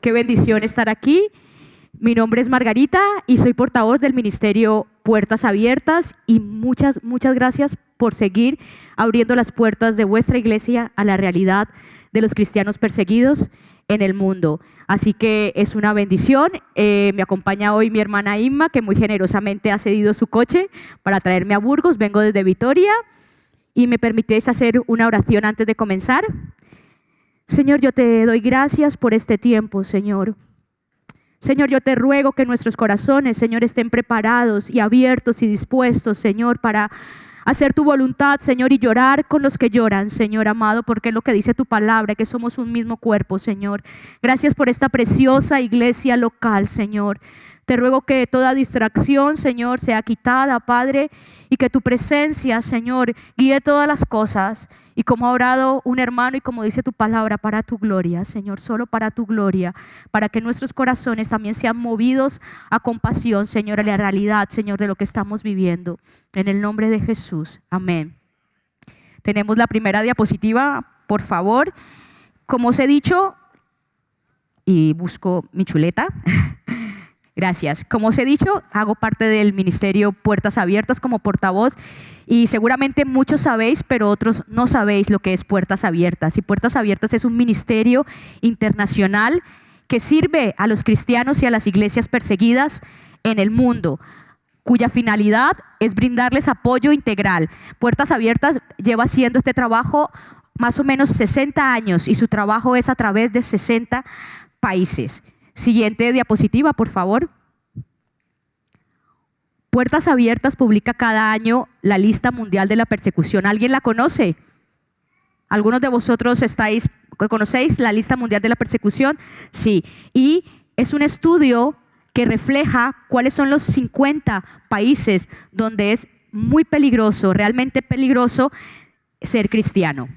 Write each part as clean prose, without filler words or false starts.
Qué bendición estar aquí. Mi nombre es Margarita y soy portavoz del Ministerio Puertas Abiertas, y muchas gracias por seguir abriendo las puertas de vuestra iglesia a la realidad de los cristianos perseguidos en el mundo. Así que es una bendición. Me acompaña hoy mi hermana Inma, que muy generosamente ha cedido su coche para traerme a Burgos. Vengo desde Vitoria y me permitéis hacer una oración antes de comenzar. Señor, yo te doy gracias por este tiempo, Señor. Señor, yo te ruego que nuestros corazones, Señor, estén preparados y abiertos y dispuestos, Señor, para hacer tu voluntad, Señor, y llorar con los que lloran, Señor amado, porque es lo que dice tu palabra, que somos un mismo cuerpo, Señor. Gracias por esta preciosa iglesia local, Señor. Te ruego que toda distracción, Señor, sea quitada, Padre, y que tu presencia, Señor, guíe todas las cosas. Y como ha orado un hermano y como dice tu palabra, para tu gloria, Señor, solo para tu gloria, para que nuestros corazones también sean movidos a compasión, Señor, a la realidad, Señor, de lo que estamos viviendo. En el nombre de Jesús, amén. Tenemos la primera diapositiva, por favor. Como os he dicho, y busco mi chuleta. Gracias. Como os he dicho, hago parte del Ministerio Puertas Abiertas como portavoz, y seguramente muchos sabéis, pero otros no sabéis lo que es Puertas Abiertas. Y Puertas Abiertas es un ministerio internacional que sirve a los cristianos y a las iglesias perseguidas en el mundo, cuya finalidad es brindarles apoyo integral. Puertas Abiertas lleva haciendo este trabajo más o menos 60 años y su trabajo es a través de 60 países. Siguiente diapositiva, por favor. Puertas Abiertas publica cada año la lista mundial de la persecución. ¿Alguien la conoce? ¿Algunos de vosotros conocéis la lista mundial de la persecución? Sí. Y es un estudio que refleja cuáles son los 50 países donde es muy peligroso, realmente peligroso, ser cristiano.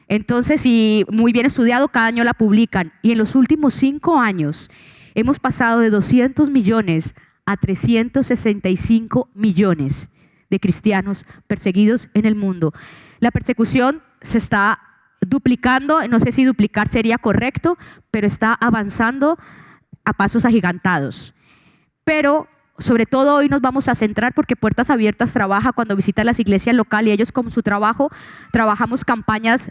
Entonces, y muy bien estudiado, cada año la publican. Y en los últimos 5 años hemos pasado de 200 millones a 365 millones de cristianos perseguidos en el mundo. La persecución se está duplicando, no sé si duplicar sería correcto, pero está avanzando a pasos agigantados. Pero sobre todo hoy nos vamos a centrar porque Puertas Abiertas trabaja cuando visita las iglesias locales, y ellos con su trabajo trabajamos campañas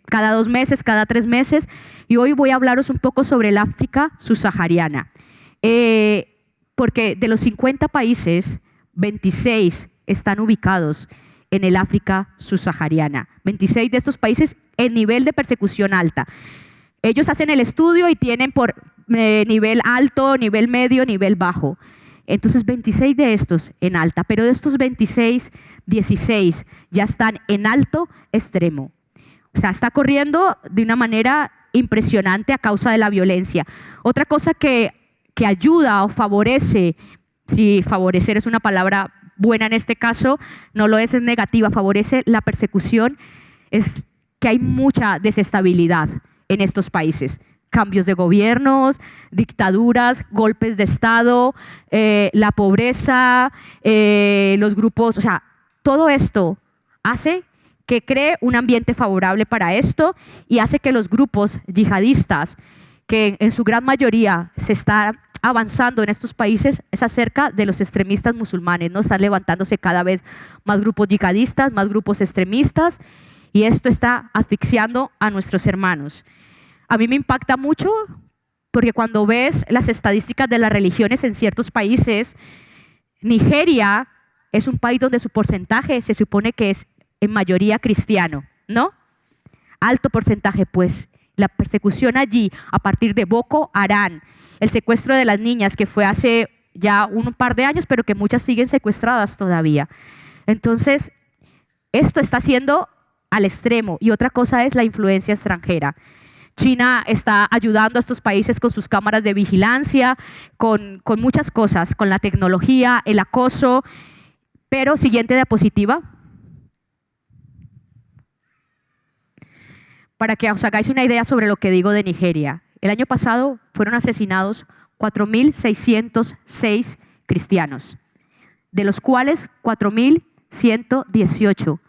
cada 2 meses, cada 3 meses, y hoy voy a hablaros un poco sobre el África subsahariana. Porque de los 50 países, 26 están ubicados en el África subsahariana. 26 de estos países en nivel de persecución alta. Ellos hacen el estudio y tienen por nivel alto, nivel medio, nivel bajo. Entonces 26 de estos en alta, pero de estos 26, 16 ya están en alto extremo. O sea, está corriendo de una manera impresionante a causa de la violencia. Otra cosa que ayuda o favorece, si favorecer es una palabra buena en este caso, no lo es negativa, favorece la persecución, es que hay mucha desestabilidad en estos países. Cambios de gobiernos, dictaduras, golpes de Estado, la pobreza, los grupos, o sea, todo esto hace que cree un ambiente favorable para esto y hace que los grupos yihadistas, que en su gran mayoría se está avanzando en estos países, es acerca de los extremistas musulmanes, ¿no? Están levantándose cada vez más grupos yihadistas, más grupos extremistas, y esto está asfixiando a nuestros hermanos. A mí me impacta mucho porque cuando ves las estadísticas de las religiones en ciertos países, Nigeria es un país donde su porcentaje se supone que es en mayoría cristiano, ¿no? Alto porcentaje, pues. La persecución allí a partir de Boko Haram, el secuestro de las niñas que fue hace ya un par de años, pero que muchas siguen secuestradas todavía. Entonces, esto está siendo al extremo. Y otra cosa es la influencia extranjera. China está ayudando a estos países con sus cámaras de vigilancia, con muchas cosas, con la tecnología, el acoso. Pero, siguiente diapositiva. Para que os hagáis una idea sobre lo que digo de Nigeria. El año pasado fueron asesinados 4.606 cristianos, de los cuales 4.118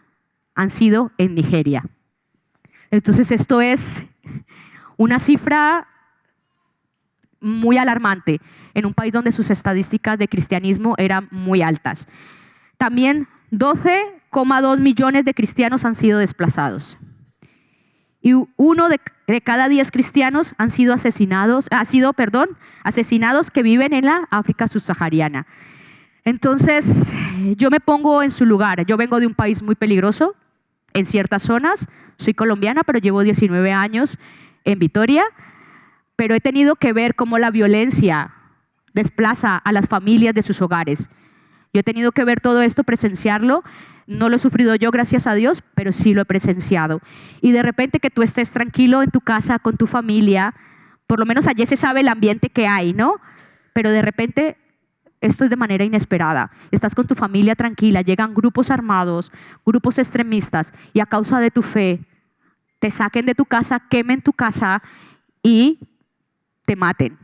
han sido en Nigeria. Entonces esto es una cifra muy alarmante en un país donde sus estadísticas de cristianismo eran muy altas. También 12,2 millones de cristianos han sido desplazados. Y uno de cada 10 cristianos han sido asesinados que viven en la África subsahariana. Entonces, yo me pongo en su lugar. Yo vengo de un país muy peligroso en ciertas zonas. Soy colombiana, pero llevo 19 años en Vitoria. Pero he tenido que ver cómo la violencia desplaza a las familias de sus hogares. Yo he tenido que ver todo esto, presenciarlo. No lo he sufrido yo, gracias a Dios, pero sí lo he presenciado. Y de repente que tú estés tranquilo en tu casa, con tu familia, por lo menos allí se sabe el ambiente que hay, ¿no? Pero de repente esto es de manera inesperada. Estás con tu familia tranquila, llegan grupos armados, grupos extremistas, y a causa de tu fe te saquen de tu casa, quemen tu casa y te maten.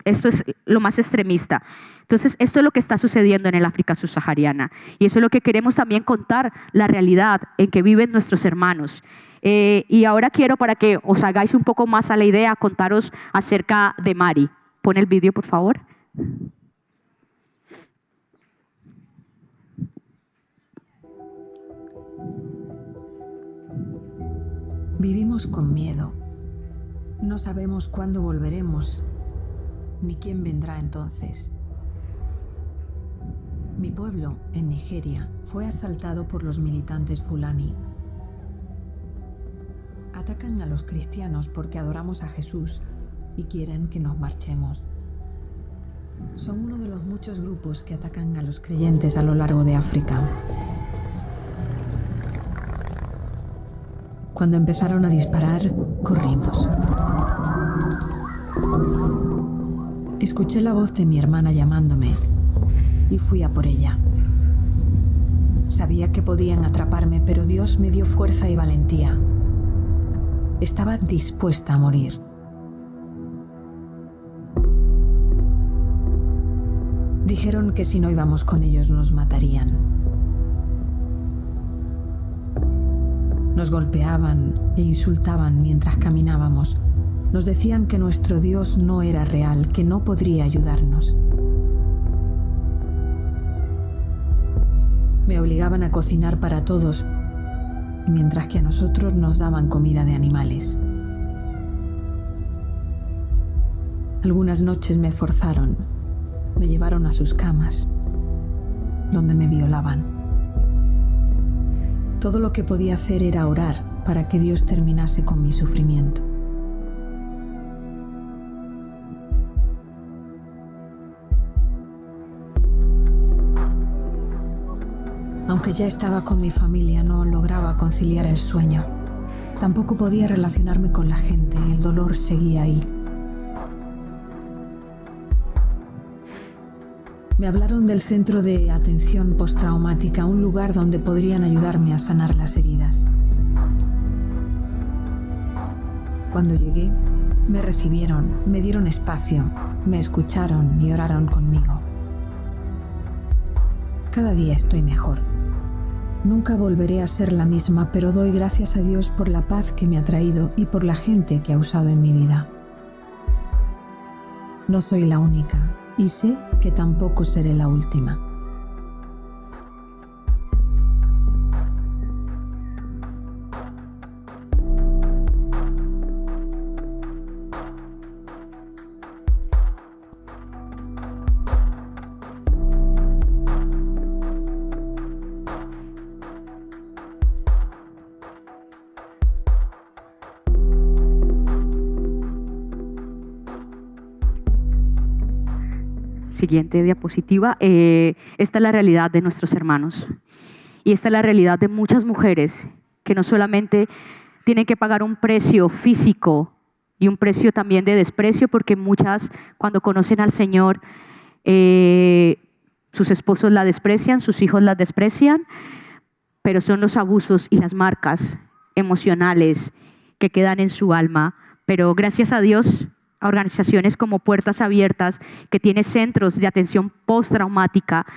Esto es lo más extremista. Entonces, esto es lo que está sucediendo en el África subsahariana. Y eso es lo que queremos también contar, la realidad en que viven nuestros hermanos. Y ahora quiero, para que os hagáis un poco más a la idea, contaros acerca de Mari. Pon el vídeo, por favor. Vivimos con miedo. No sabemos cuándo volveremos, ni quién vendrá entonces. Mi pueblo, en Nigeria, fue asaltado por los militantes Fulani. Atacan a los cristianos porque adoramos a Jesús y quieren que nos marchemos. Son uno de los muchos grupos que atacan a los creyentes a lo largo de África. Cuando empezaron a disparar, corrimos. Escuché la voz de mi hermana llamándome y fui a por ella. Sabía que podían atraparme, pero Dios me dio fuerza y valentía. Estaba dispuesta a morir. Dijeron que si no íbamos con ellos nos matarían. Nos golpeaban e insultaban mientras caminábamos. Nos decían que nuestro Dios no era real, que no podría ayudarnos. Me obligaban a cocinar para todos, mientras que a nosotros nos daban comida de animales. Algunas noches me forzaron, me llevaron a sus camas, donde me violaban. Todo lo que podía hacer era orar para que Dios terminase con mi sufrimiento. Aunque ya estaba con mi familia, no lograba conciliar el sueño. Tampoco podía relacionarme con la gente, el dolor seguía ahí. Me hablaron del centro de atención postraumática, un lugar donde podrían ayudarme a sanar las heridas. Cuando llegué, me recibieron, me dieron espacio, me escucharon y oraron conmigo. Cada día estoy mejor. Nunca volveré a ser la misma, pero doy gracias a Dios por la paz que me ha traído y por la gente que ha usado en mi vida. No soy la única y sé que tampoco seré la última. Siguiente diapositiva. Esta es la realidad de nuestros hermanos. Y esta es la realidad de muchas mujeres que no solamente tienen que pagar un precio físico y un precio también de desprecio, porque muchas, cuando conocen al Señor, sus esposos la desprecian, sus hijos la desprecian, pero son los abusos y las marcas emocionales que quedan en su alma. Pero gracias a Dios, a organizaciones como Puertas Abiertas, que tiene centros de atención postraumática,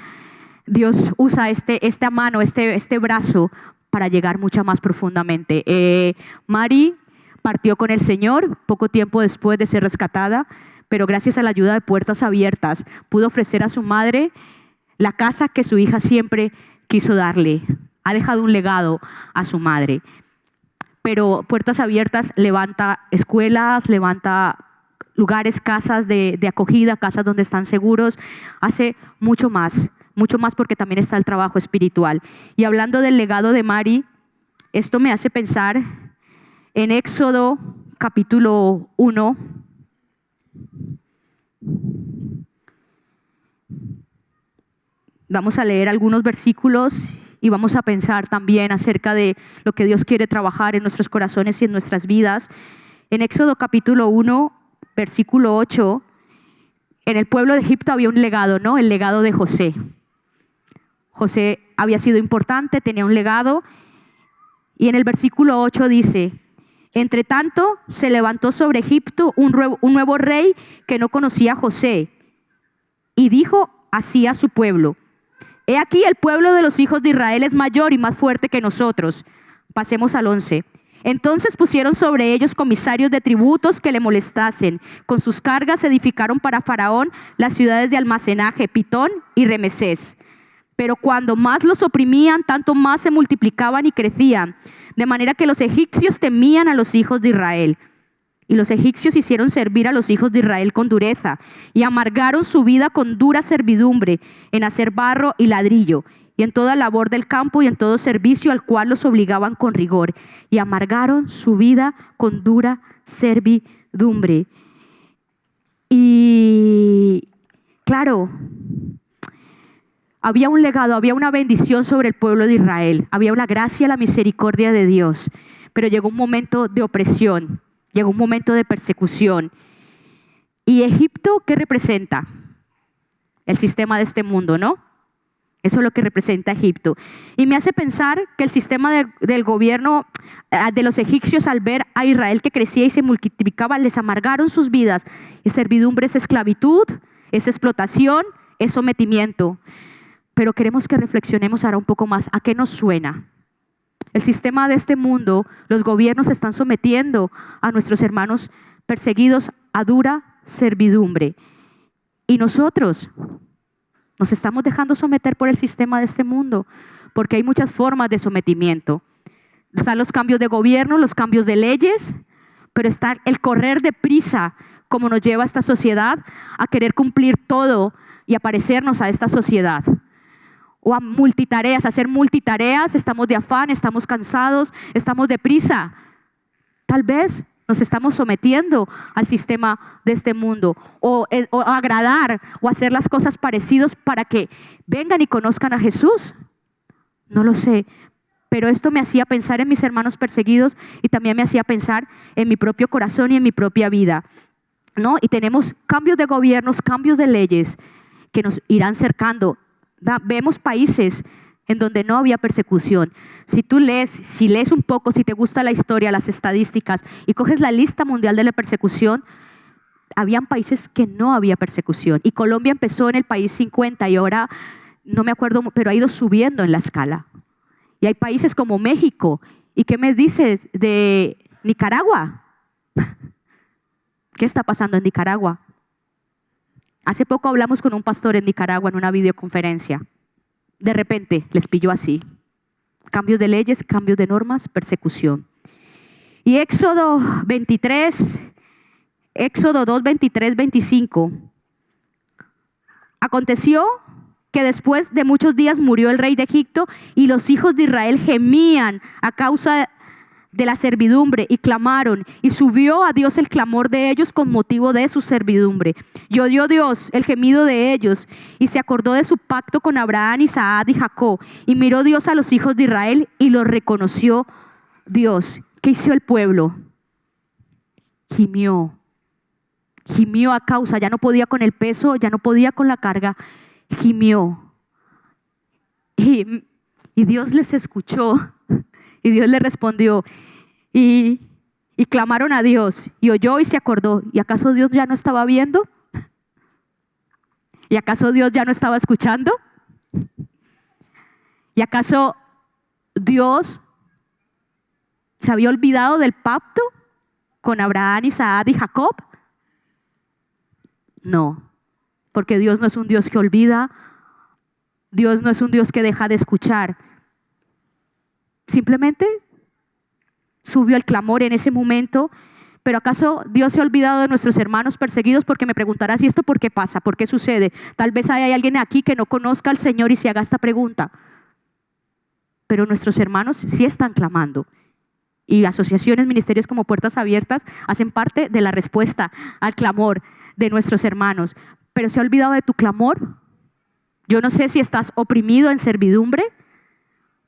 Dios usa esta mano, este brazo para llegar mucho más profundamente. Mari partió con el Señor poco tiempo después de ser rescatada, pero gracias a la ayuda de Puertas Abiertas pudo ofrecer a su madre la casa que su hija siempre quiso darle. Ha dejado un legado a su madre. Pero Puertas Abiertas levanta escuelas, levanta lugares, casas de acogida, casas donde están seguros, hace mucho más porque también está el trabajo espiritual. Y hablando del legado de Mari, esto me hace pensar en Éxodo capítulo 1. Vamos a leer algunos versículos y vamos a pensar también acerca de lo que Dios quiere trabajar en nuestros corazones y en nuestras vidas. En Éxodo capítulo 1, versículo 8, en el pueblo de Egipto había un legado, ¿no? El legado de José. José había sido importante, tenía un legado. Y en el versículo 8 dice: entre tanto se levantó sobre Egipto un nuevo rey que no conocía a José, y dijo así a su pueblo: he aquí, el pueblo de los hijos de Israel es mayor y más fuerte que nosotros. Pasemos al 11. Entonces pusieron sobre ellos comisarios de tributos que le molestasen. Con sus cargas edificaron para Faraón las ciudades de almacenaje, Pitón y Remesés. Pero cuando más los oprimían, tanto más se multiplicaban y crecían, de manera que los egipcios temían a los hijos de Israel. Y los egipcios hicieron servir a los hijos de Israel con dureza, y amargaron su vida con dura servidumbre en hacer barro y ladrillo, y en toda labor del campo y en todo servicio al cual los obligaban con rigor. Y amargaron su vida con dura servidumbre. Y claro, había un legado, había una bendición sobre el pueblo de Israel. Había la gracia, la misericordia de Dios. Pero llegó un momento de opresión, llegó un momento de persecución. ¿Y Egipto qué representa? El sistema de este mundo, ¿no? Eso es lo que representa Egipto. Y me hace pensar que el sistema del gobierno de los egipcios, al ver a Israel que crecía y se multiplicaba, les amargaron sus vidas. Y servidumbre es esclavitud, es explotación, es sometimiento. Pero queremos que reflexionemos ahora un poco más. ¿A qué nos suena? El sistema de este mundo, los gobiernos están sometiendo a nuestros hermanos perseguidos a dura servidumbre. Y nosotros nos estamos dejando someter por el sistema de este mundo, porque hay muchas formas de sometimiento. Están los cambios de gobierno, los cambios de leyes, pero está el correr deprisa, como nos lleva esta sociedad a querer cumplir todo y a parecernos a esta sociedad. O a multitareas, a hacer multitareas, estamos de afán, estamos cansados, estamos deprisa. Tal vez nos estamos sometiendo al sistema de este mundo, o agradar o hacer las cosas parecidas para que vengan y conozcan a Jesús. No lo sé, pero esto me hacía pensar en mis hermanos perseguidos y también me hacía pensar en mi propio corazón y en mi propia vida, ¿no? Y tenemos cambios de gobiernos, cambios de leyes que nos irán cercando. Vemos países en donde no había persecución. Si lees un poco, si te gusta la historia, las estadísticas y coges la lista mundial de la persecución, habían países que no había persecución. Y Colombia empezó en el país 50 y ahora, no me acuerdo, pero ha ido subiendo en la escala. Y hay países como México. ¿Y qué me dices de Nicaragua? ¿Qué está pasando en Nicaragua? Hace poco hablamos con un pastor en Nicaragua en una videoconferencia. De repente les pilló así. Cambios de leyes, cambios de normas, persecución. Y Éxodo 2, 23, 25. Aconteció que después de muchos días murió el rey de Egipto y los hijos de Israel gemían a causa de la servidumbre y clamaron, y subió a Dios el clamor de ellos con motivo de su servidumbre. Y oyó Dios el gemido de ellos y se acordó de su pacto con Abraham, Isaac y Jacob. Y miró Dios a los hijos de Israel y los reconoció Dios. ¿Qué hizo el pueblo? Gimió a causa, ya no podía con el peso, ya no podía con la carga, gimió. Y Dios les escuchó. Y Dios le respondió y clamaron a Dios y oyó y se acordó. ¿Y acaso Dios ya no estaba viendo? ¿Y acaso Dios ya no estaba escuchando? ¿Y acaso Dios se había olvidado del pacto con Abraham, Isaac y Jacob? No, porque Dios no es un Dios que olvida, Dios no es un Dios que deja de escuchar. Simplemente subió el clamor en ese momento. Pero ¿acaso Dios se ha olvidado de nuestros hermanos perseguidos? Porque me preguntarás, ¿y esto por qué pasa? ¿Por qué sucede? Tal vez hay alguien aquí que no conozca al Señor y se haga esta pregunta. Pero nuestros hermanos sí están clamando. Y asociaciones, ministerios como Puertas Abiertas hacen parte de la respuesta al clamor de nuestros hermanos. ¿Pero se ha olvidado de tu clamor? Yo no sé si estás oprimido en servidumbre.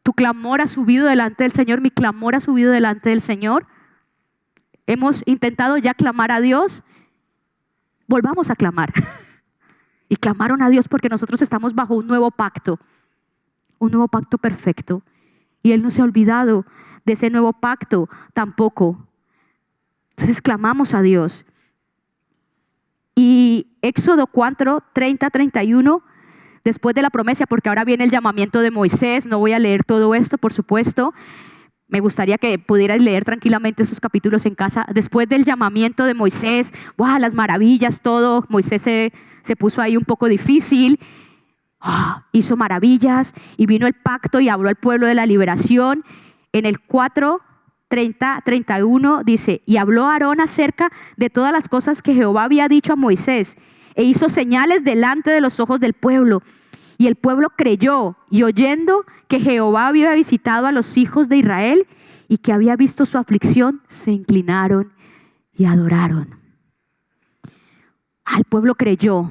Tu clamor ha subido delante del Señor, mi clamor ha subido delante del Señor. Hemos intentado ya clamar a Dios. Volvamos a clamar. Y clamaron a Dios porque nosotros estamos bajo un nuevo pacto perfecto. Y Él no se ha olvidado de ese nuevo pacto tampoco. Entonces clamamos a Dios. Y Éxodo 4, 30, 31, después de la promesa, porque ahora viene el llamamiento de Moisés. No voy a leer todo esto, por supuesto. Me gustaría que pudierais leer tranquilamente esos capítulos en casa. Después del llamamiento de Moisés, ¡wow!, las maravillas, todo. Moisés se puso ahí un poco difícil. Hizo maravillas y vino el pacto y habló al pueblo de la liberación. En el 4, 30, 31 dice: y habló Aarón acerca de todas las cosas que Jehová había dicho a Moisés, e hizo señales delante de los ojos del pueblo. Y el pueblo creyó, y oyendo que Jehová había visitado a los hijos de Israel y que había visto su aflicción, se inclinaron y adoraron. El pueblo creyó.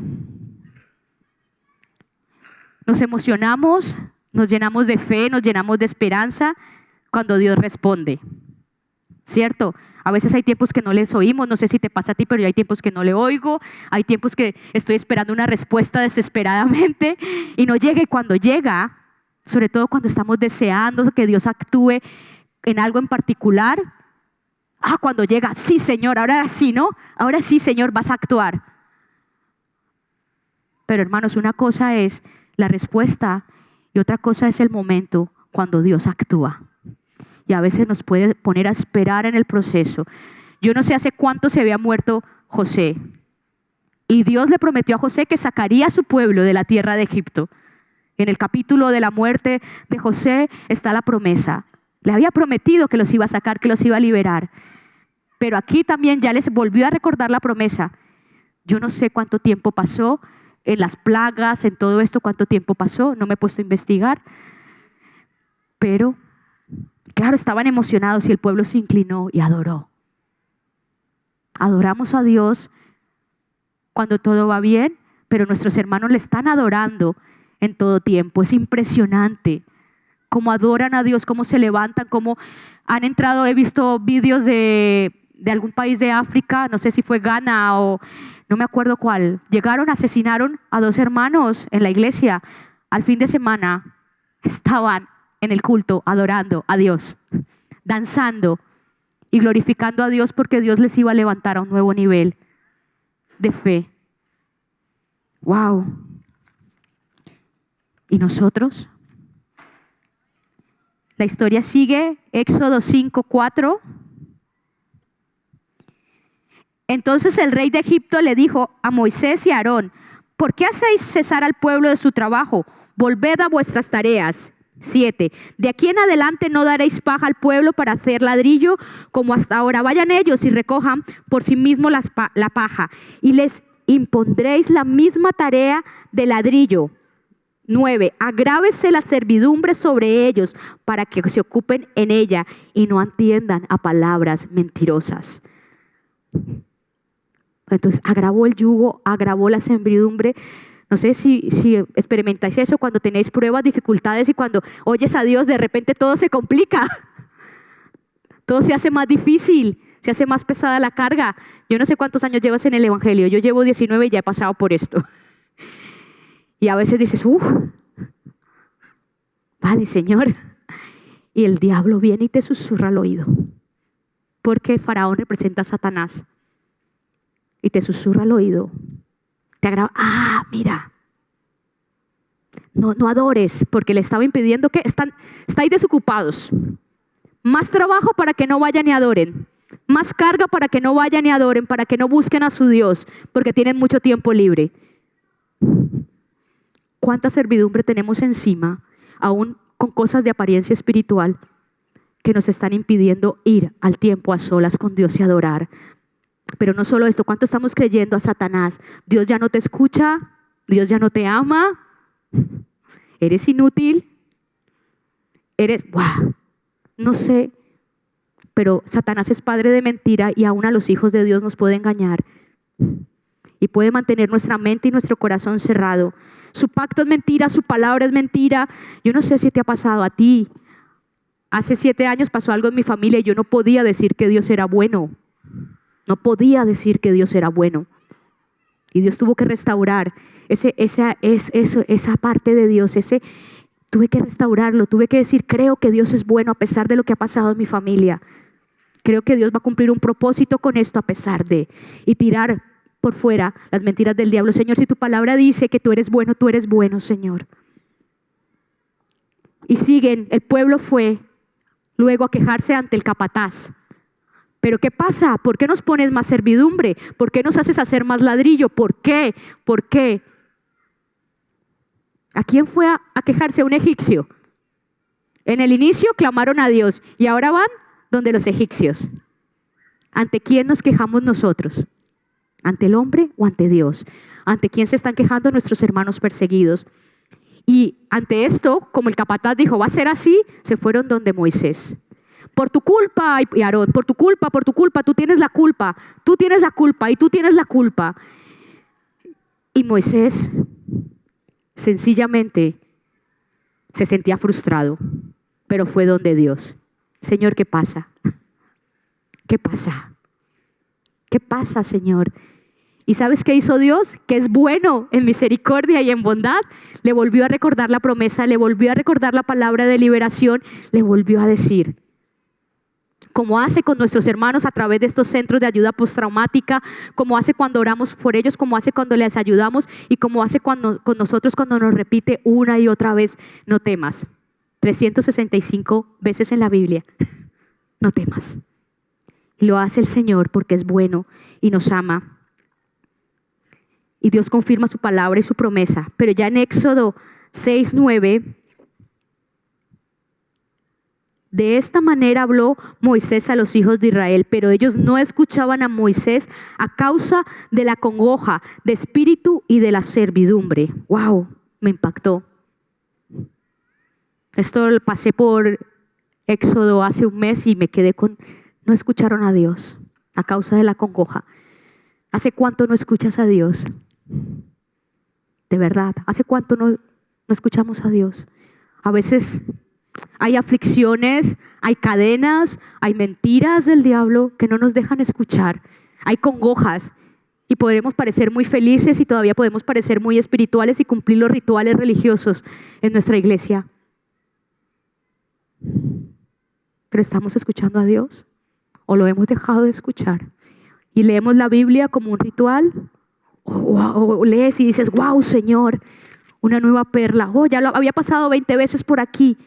Nos emocionamos, nos llenamos de fe, nos llenamos de esperanza cuando Dios responde, ¿cierto? A veces hay tiempos que no les oímos, no sé si te pasa a ti, pero hay tiempos que no le oigo, hay tiempos que estoy esperando una respuesta desesperadamente y no llega, y cuando llega, sobre todo cuando estamos deseando que Dios actúe en algo en particular, cuando llega, sí Señor, ahora sí, ¿no? Ahora sí Señor, vas a actuar. Pero hermanos, una cosa es la respuesta y otra cosa es el momento cuando Dios actúa. Y a veces nos puede poner a esperar en el proceso. Yo no sé hace cuánto se había muerto José. Y Dios le prometió a José que sacaría a su pueblo de la tierra de Egipto. En el capítulo de la muerte de José está la promesa. Le había prometido que los iba a sacar, que los iba a liberar. Pero aquí también ya les volvió a recordar la promesa. Yo no sé cuánto tiempo pasó en las plagas, en todo esto, cuánto tiempo pasó. No me he puesto a investigar. Pero claro, estaban emocionados y el pueblo se inclinó y adoró. Adoramos a Dios cuando todo va bien, pero nuestros hermanos le están adorando en todo tiempo. Es impresionante cómo adoran a Dios, cómo se levantan, cómo han entrado. He visto vídeos de algún país de África, no sé si fue Ghana o no me acuerdo cuál. Llegaron, asesinaron a 2 hermanos en la iglesia. Al fin de semana estaban en el culto adorando a Dios, danzando y glorificando a Dios, porque Dios les iba a levantar a un nuevo nivel de fe. Wow. ¿Y nosotros? La historia sigue, Éxodo 5:4. Entonces el rey de Egipto le dijo a Moisés y a Aarón: ¿por qué hacéis cesar al pueblo de su trabajo? Volved a vuestras tareas. 7. De aquí en adelante no daréis paja al pueblo para hacer ladrillo como hasta ahora. Vayan ellos y recojan por sí mismos la paja, y les impondréis la misma tarea de ladrillo. 9. Agrávese la servidumbre sobre ellos para que se ocupen en ella y no atiendan a palabras mentirosas. Entonces agravó el yugo, agravó la servidumbre. No sé si experimentáis eso cuando tenéis pruebas, dificultades, y cuando oyes a Dios de repente todo se complica. Todo se hace más difícil, se hace más pesada la carga. Yo no sé cuántos años llevas en el evangelio, yo llevo 19 y ya he pasado por esto. Y a veces dices, vale Señor. Y el diablo viene y te susurra al oído. Porque Faraón representa a Satanás. Y te susurra al oído. Te agrava, mira. No adores, porque le estaba impidiendo que estáis desocupados. Más trabajo para que no vayan y adoren. Más carga para que no vayan y adoren, para que no busquen a su Dios, porque tienen mucho tiempo libre. ¿Cuánta servidumbre tenemos encima, aún con cosas de apariencia espiritual, que nos están impidiendo ir al tiempo a solas con Dios y adorar? Pero no solo esto, ¿cuánto estamos creyendo a Satanás? Dios ya no te escucha, Dios ya no te ama, eres inútil, no sé. Pero Satanás es padre de mentira y aún a los hijos de Dios nos puede engañar y puede mantener nuestra mente y nuestro corazón cerrado. Su pacto es mentira, su palabra es mentira. Yo no sé si te ha pasado a ti. Hace 7 años pasó algo en mi familia y yo no podía decir que Dios era bueno. No podía decir que Dios era bueno. Y Dios tuvo que restaurar esa parte de Dios. Tuve que restaurarlo, tuve que decir, creo que Dios es bueno a pesar de lo que ha pasado en mi familia. Creo que Dios va a cumplir un propósito con esto a pesar de, y tirar por fuera las mentiras del diablo. Señor, si tu palabra dice que tú eres bueno, Señor. Y siguen, el pueblo fue luego a quejarse ante el capataz. Pero ¿qué pasa? ¿Por qué nos pones más servidumbre? ¿Por qué nos haces hacer más ladrillo? ¿Por qué? ¿Por qué? ¿A quién fue a quejarse? A un egipcio. En el inicio clamaron a Dios y ahora van donde los egipcios. ¿Ante quién nos quejamos nosotros? ¿Ante el hombre o ante Dios? ¿Ante quién se están quejando nuestros hermanos perseguidos? Y ante esto, como el capataz dijo, va a ser así, se fueron donde Moisés. Por tu culpa, y Aarón, por tu culpa, tú tienes la culpa y tú tienes la culpa. Y Moisés sencillamente se sentía frustrado, pero fue donde Dios. Señor, ¿qué pasa? ¿Qué pasa? ¿Qué pasa, Señor? ¿Y sabes qué hizo Dios? Que es bueno en misericordia y en bondad. Le volvió a recordar la promesa, le volvió a recordar la palabra de liberación, le volvió a decir, como hace con nuestros hermanos a través de estos centros de ayuda postraumática, como hace cuando oramos por ellos, como hace cuando les ayudamos y como hace con nosotros cuando nos repite una y otra vez, no temas. 365 veces en la Biblia, no temas. Y lo hace el Señor porque es bueno y nos ama. Y Dios confirma su palabra y su promesa. Pero ya en Éxodo 6:9, de esta manera habló Moisés a los hijos de Israel, pero ellos no escuchaban a Moisés a causa de la congoja de espíritu y de la servidumbre. ¡Wow! Me impactó. Esto lo pasé por Éxodo hace un mes y me quedé con, no escucharon a Dios a causa de la congoja. ¿Hace cuánto no escuchas a Dios? De verdad, ¿hace cuánto no escuchamos a Dios? A veces hay aflicciones, hay cadenas, hay mentiras del diablo que no nos dejan escuchar. Hay congojas y podremos parecer muy felices y todavía podemos parecer muy espirituales y cumplir los rituales religiosos en nuestra iglesia. ¿Pero estamos escuchando a Dios? ¿O lo hemos dejado de escuchar? Y leemos la Biblia como un ritual. O lees y dices, wow, Señor, una nueva perla. Oh, ya lo había pasado 20 veces por aquí.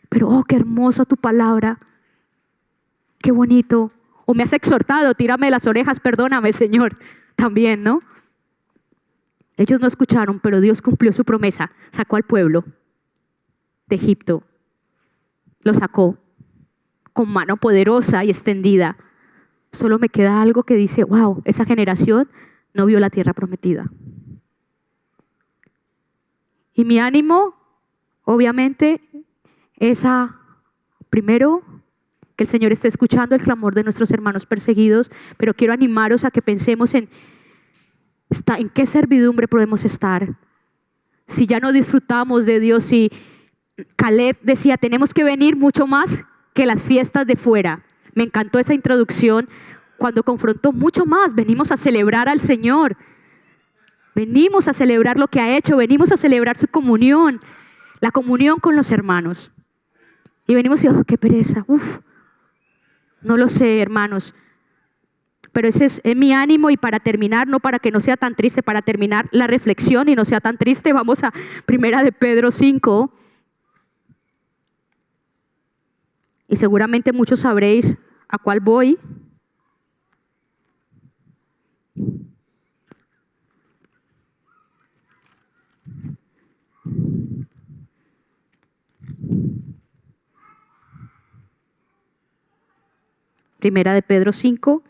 Pero oh, qué hermoso tu palabra. Qué bonito. O me has exhortado, tírame de las orejas, perdóname, Señor. También, ¿no? Ellos no escucharon, pero Dios cumplió su promesa. Sacó al pueblo de Egipto. Lo sacó con mano poderosa y extendida. Solo me queda algo que dice, wow, esa generación no vio la tierra prometida. Y mi ánimo, obviamente, es primero, que el Señor esté escuchando el clamor de nuestros hermanos perseguidos, pero quiero animaros a que pensemos en qué servidumbre podemos estar. Si ya no disfrutamos de Dios, si Caleb decía, tenemos que venir mucho más que las fiestas de fuera. Me encantó esa introducción cuando confrontó mucho más. Venimos a celebrar al Señor. Venimos a celebrar lo que ha hecho. Venimos a celebrar su comunión. La comunión con los hermanos. Y venimos y, oh, qué pereza. Uf. No lo sé, hermanos. Pero ese es mi ánimo. Y para terminar, no para que no sea tan triste, para terminar la reflexión y no sea tan triste, vamos a 1 de Pedro 5. Y seguramente muchos sabréis a cuál voy. Primera de Pedro 5,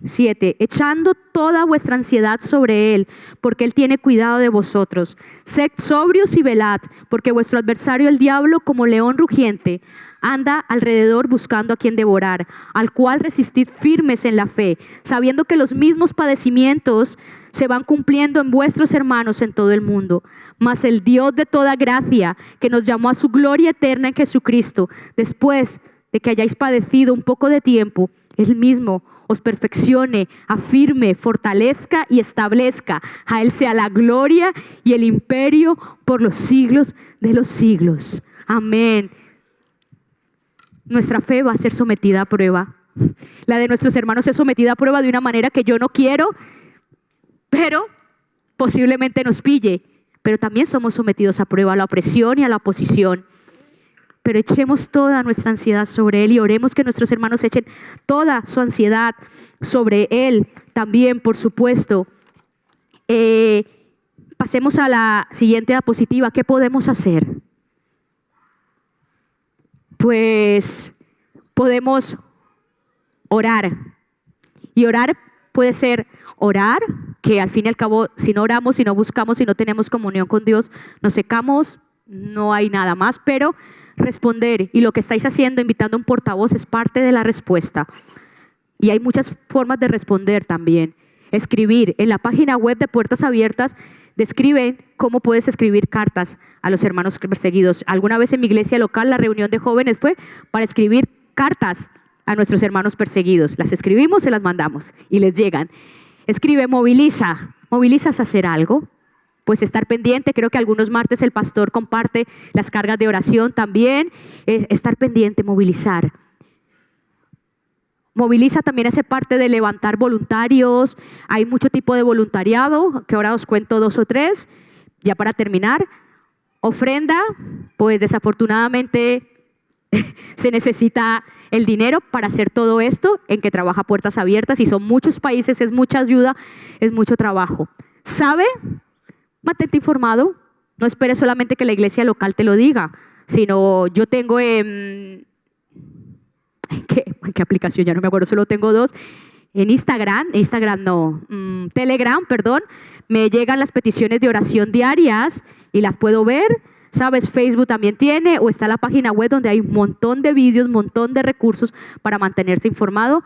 7. Echando toda vuestra ansiedad sobre Él, porque Él tiene cuidado de vosotros. Sed sobrios y velad, porque vuestro adversario el diablo, como león rugiente, anda alrededor buscando a quien devorar, al cual resistid firmes en la fe, sabiendo que los mismos padecimientos se van cumpliendo en vuestros hermanos en todo el mundo. Mas el Dios de toda gracia, que nos llamó a su gloria eterna en Jesucristo, después de que hayáis padecido un poco de tiempo, Él mismo os perfeccione, afirme, fortalezca y establezca. A Él sea la gloria y el imperio por los siglos de los siglos. Amén. Nuestra fe va a ser sometida a prueba. La de nuestros hermanos es sometida a prueba de una manera que yo no quiero, pero posiblemente nos pille. Pero también somos sometidos a prueba, a la opresión y a la oposición. Pero echemos toda nuestra ansiedad sobre Él y oremos que nuestros hermanos echen toda su ansiedad sobre Él también, por supuesto. Pasemos a la siguiente diapositiva. ¿Qué podemos hacer? Pues podemos orar. Y orar puede ser orar, que al fin y al cabo, si no oramos, si no buscamos, si no tenemos comunión con Dios, nos secamos, no hay nada más. Pero responder, y lo que estáis haciendo, invitando a un portavoz, es parte de la respuesta. Y hay muchas formas de responder también. Escribir. En la página web de Puertas Abiertas describen cómo puedes escribir cartas a los hermanos perseguidos. Alguna vez en mi iglesia local la reunión de jóvenes fue para escribir cartas a nuestros hermanos perseguidos. Las escribimos, se las mandamos y les llegan. Escribe, moviliza. ¿Movilizas a hacer algo? Pues estar pendiente. Creo que algunos martes el pastor comparte las cargas de oración también. Estar pendiente, movilizar. Moviliza también hace parte de levantar voluntarios. Hay mucho tipo de voluntariado, que ahora os cuento 2 o 3. Ya para terminar, ofrenda, pues desafortunadamente se necesita el dinero para hacer todo esto en que trabaja Puertas Abiertas, y son muchos países, es mucha ayuda, es mucho trabajo. ¿Sabe? Mantente informado. No esperes solamente que la iglesia local te lo diga, sino yo tengo ¿En qué aplicación? Ya no me acuerdo, solo tengo 2. En Telegram, perdón, me llegan las peticiones de oración diarias y las puedo ver. ¿Sabes? Facebook también tiene, o está la página web donde hay un montón de vídeos, un montón de recursos para mantenerse informado.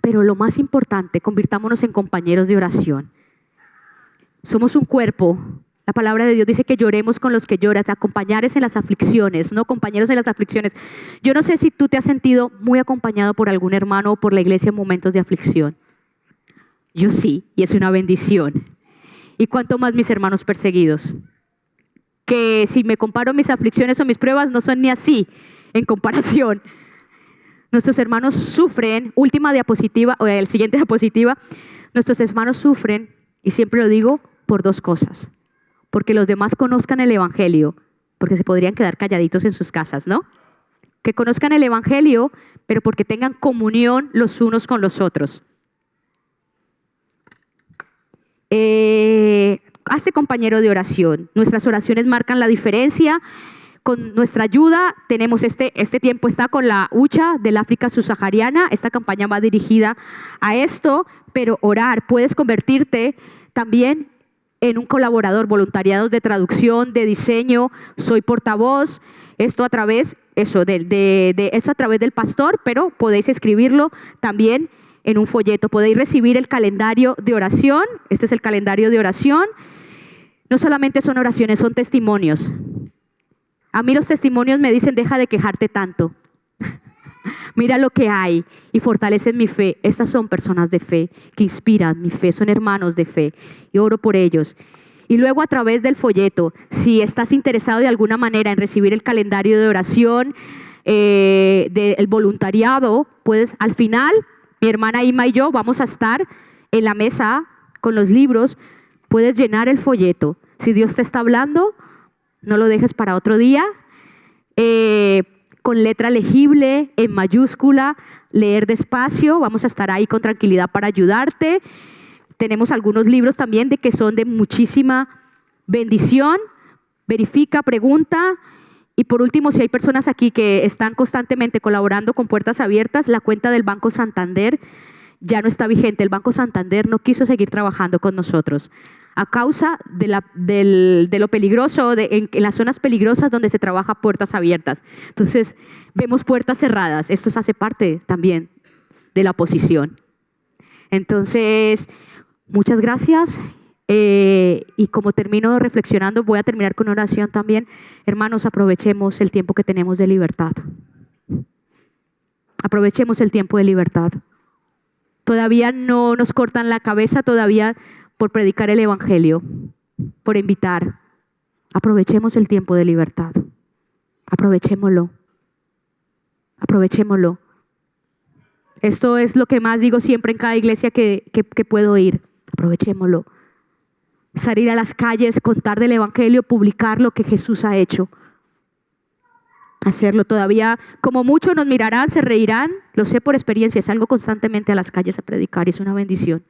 Pero lo más importante, convirtámonos en compañeros de oración. Somos un cuerpo. La palabra de Dios dice que lloremos con los que lloran, acompañares en las aflicciones, no compañeros en las aflicciones. Yo no sé si tú te has sentido muy acompañado por algún hermano o por la iglesia en momentos de aflicción. Yo sí, y es una bendición. Y cuánto más mis hermanos perseguidos, que si me comparo mis aflicciones o mis pruebas, no son ni así en comparación. Nuestros hermanos sufren, última diapositiva, o el siguiente diapositiva, nuestros hermanos sufren, y siempre lo digo, por 2 cosas. Porque los demás conozcan el evangelio, porque se podrían quedar calladitos en sus casas, ¿no? Que conozcan el evangelio, pero porque tengan comunión los unos con los otros. Hazte compañero de oración. Nuestras oraciones marcan la diferencia. Con nuestra ayuda tenemos este tiempo está con la hucha del África subsahariana. Esta campaña va dirigida a esto, pero orar, puedes convertirte también en un colaborador, voluntariados de traducción, de diseño. Soy portavoz, esto a través a través del pastor, pero podéis escribirlo también en un folleto. Podéis recibir el calendario de oración. Este es el calendario de oración. No solamente son oraciones, son testimonios. A mí los testimonios me dicen, deja de quejarte tanto. Mira lo que hay y fortalecen mi fe. Estas son personas de fe que inspiran mi fe, son hermanos de fe. Y oro por ellos. Y luego a través del folleto, si estás interesado de alguna manera en recibir el calendario de oración, del voluntariado, puedes al final... Mi hermana Ima y yo vamos a estar en la mesa con los libros. Puedes llenar el folleto. Si Dios te está hablando, no lo dejes para otro día. con letra legible, en mayúscula, leer despacio. Vamos a estar ahí con tranquilidad para ayudarte. Tenemos algunos libros también que son de muchísima bendición. Verifica, pregunta. Y por último, si hay personas aquí que están constantemente colaborando con Puertas Abiertas, la cuenta del Banco Santander ya no está vigente. El Banco Santander no quiso seguir trabajando con nosotros a causa de lo peligroso, en las zonas peligrosas donde se trabaja Puertas Abiertas. Entonces, vemos puertas cerradas. Esto hace parte también de la oposición. Entonces, muchas gracias. Y como termino reflexionando, voy a terminar con una oración también. Hermanos, aprovechemos el tiempo que tenemos de libertad. Aprovechemos el tiempo de libertad. Todavía no nos cortan la cabeza todavía por predicar el evangelio, por invitar. Aprovechemos el tiempo de libertad. Aprovechémoslo. Aprovechémoslo. Esto es lo que más digo siempre en cada iglesia que puedo ir. Aprovechémoslo. Salir a las calles, contar del evangelio, publicar lo que Jesús ha hecho. Hacerlo todavía, como muchos nos mirarán, se reirán, lo sé por experiencia, salgo constantemente a las calles a predicar y es una bendición,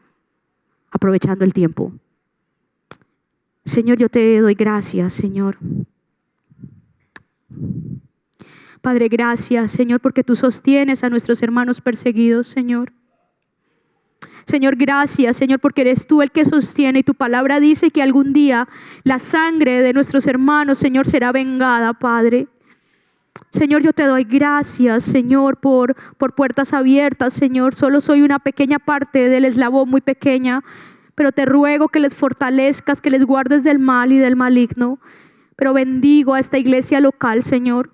aprovechando el tiempo. Señor, yo te doy gracias, Señor. Padre, gracias, Señor, porque tú sostienes a nuestros hermanos perseguidos, Señor. Señor, gracias, Señor, porque eres tú el que sostiene y tu palabra dice que algún día la sangre de nuestros hermanos, Señor, será vengada, Padre. Señor, yo te doy gracias, Señor, por Puertas Abiertas, Señor. Solo soy una pequeña parte del eslabón, muy pequeña, pero te ruego que les fortalezcas, que les guardes del mal y del maligno. Pero bendigo a esta iglesia local, Señor.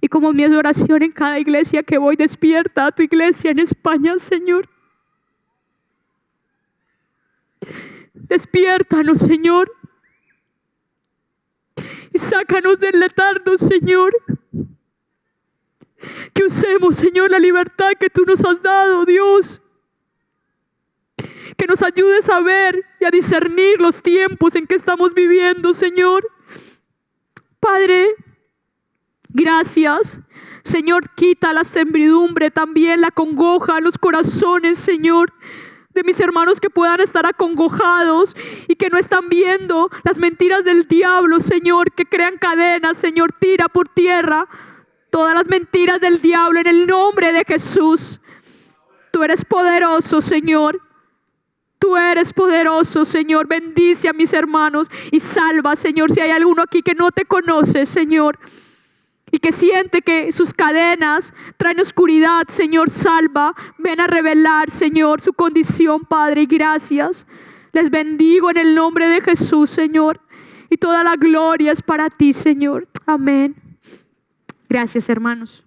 Y como mi oración en cada iglesia que voy, despierta a tu iglesia en España, Señor. Despiértanos, Señor. Y sácanos del letargo, Señor. Que usemos, Señor, la libertad que tú nos has dado, Dios. Que nos ayudes a ver y a discernir los tiempos en que estamos viviendo, Señor. Padre, gracias. Señor, quita la servidumbre, también la congoja en los corazones, Señor, de mis hermanos que puedan estar acongojados y que no están viendo las mentiras del diablo, Señor, que crean cadenas. Señor, tira por tierra todas las mentiras del diablo en el nombre de Jesús. Tú eres poderoso, Señor. Tú eres poderoso, Señor. Bendice a mis hermanos y salva, Señor, si hay alguno aquí que no te conoce, Señor, y que siente que sus cadenas traen oscuridad, Señor, salva. Ven a revelar, Señor, su condición, Padre, y gracias. Les bendigo en el nombre de Jesús, Señor, y toda la gloria es para ti, Señor. Amén. Gracias, hermanos.